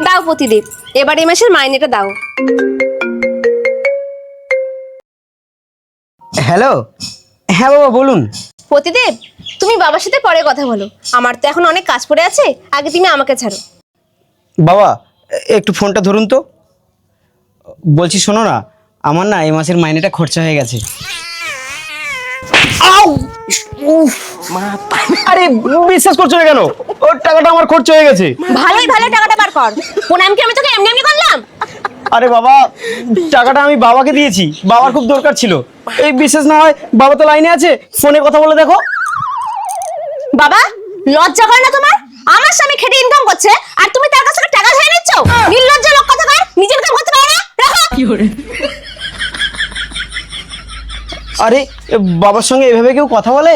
দাও প্রতিদেব, এবার এই মাসের মাইনেটা দাও। হ্যালো, হ্যাঁ বাবা বলুন। প্রতিদেব, তুমি বাবার সাথে পরে কথা বলো, আমার তো এখন অনেক কাজ পড়ে আছে, আগে তুমি আমাকে ছাড়ো। বাবা একটু ফোনটা ধরুন তো। বলছি শোনো না, আমার না এই মাসের মাইনেটা খরচা হয়ে গেছে। আউ! উফ! আরে বিশ্বাস করছো না কেন? ওর টাকাটা আমার খরচ হয়ে গেছে। ভালোই ভালো টাকাটা বার কর, প্রণাম কি আমি তোকে এমনি এমনি করলাম? আরে বাবা, টাকাটা আমি বাবাকে দিয়েছি, বাবার খুব দরকার ছিল। এই বিশ্বাস না হয়, বাবা তো লাইনে আছে, ফোনে কথা বলে দেখো। বাবা, লজ্জা করে না তোমার? আমার স্বামী খেটে ইনকাম করছে আর তুমি তার কাছ থেকে টাকা ধার নিচ্ছ? নির্লজ্জ লোক কথাকার, নিজের কাম করতে পারো না? রাখো। আরে বাবার সঙ্গে এভাবে কেউ কথা বলে?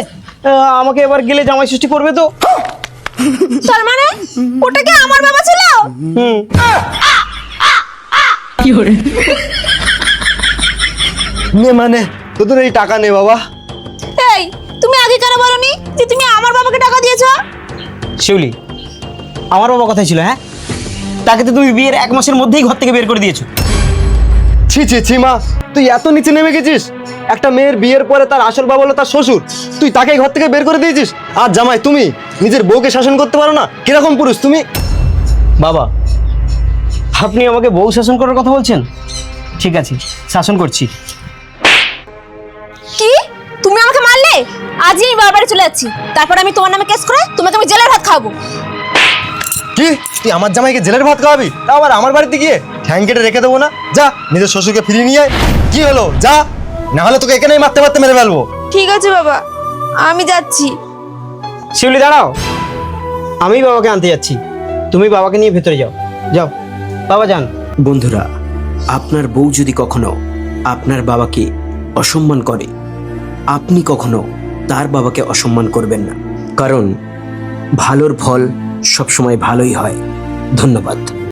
আমাকে এবার গেলে জামাই ষষ্ঠী করবে তো? তার মানে ওটা কি আমার বাবা ছিল? হুম। নে মানে তোদের এই টাকা নে বাবা। এই, তুমি আগে কেন বলনি যে তুমি আমার বাবাকে টাকা দিয়েছো? শিউলি, আমার বাবা কথাই ছিল। হ্যাঁ, তাকে তো তুমি বিয়ের 1 মাসের মধ্যেই ঘর থেকে বের করে দিয়েছো। ছি ছি ছি মা, তুই এত নিচে নেমে গেছিস? একটা মেয়ের বিয়ের পরে তার আসল বাবা হলো তার শ্বশুর, তুই তাকে ঘর থেকে বের করে দিয়েছিস। আর জামাই তুমি নিজের বউকে শাসন করতে পারো না? কিরকম পুরুষ তুমি? বাবা, আপনি আমাকে বউ শাসন করার কথা বলছেন? ঠিক আছে, শাসন করছি। কি? তুমি আমাকে মারলে? আজই আমি বাবার বাড়ি চলে যাচ্ছি, তারপর আমি তোমার নামে কেস করে তোমাকে আমি জেলের ভাত খাওয়াবো। কি তুই আমার জামাইকে জেলের ভাত খাওয়াবি? তা আবার আমার বাড়িতে গিয়ে ঠ্যাং কেটে রেখে দেবো না? যা নিজের শ্বশুরকে ফিরিয়ে নিয়ে আয়। কি হলো, যা, না হলে তোকে এখানেই মারতে মারতে মেরে ফেলবো। ঠিক আছে বাবা, আমি যাচ্ছি। শিউলি দাঁড়াও, আমি বাবাকে আনতে যাচ্ছি, তুমি বাবাকে নিয়ে ভেতরে যাও। যাও বাবা, যান। বন্ধুরা, আপনার বউ যদি কখনো আপনার বাবাকে অসম্মান করে, আপনি কখনো তার বাবাকে অসম্মান করবেন না, কারণ ভালোর ফল সবসময় ভালোই হয়। ধন্যবাদ।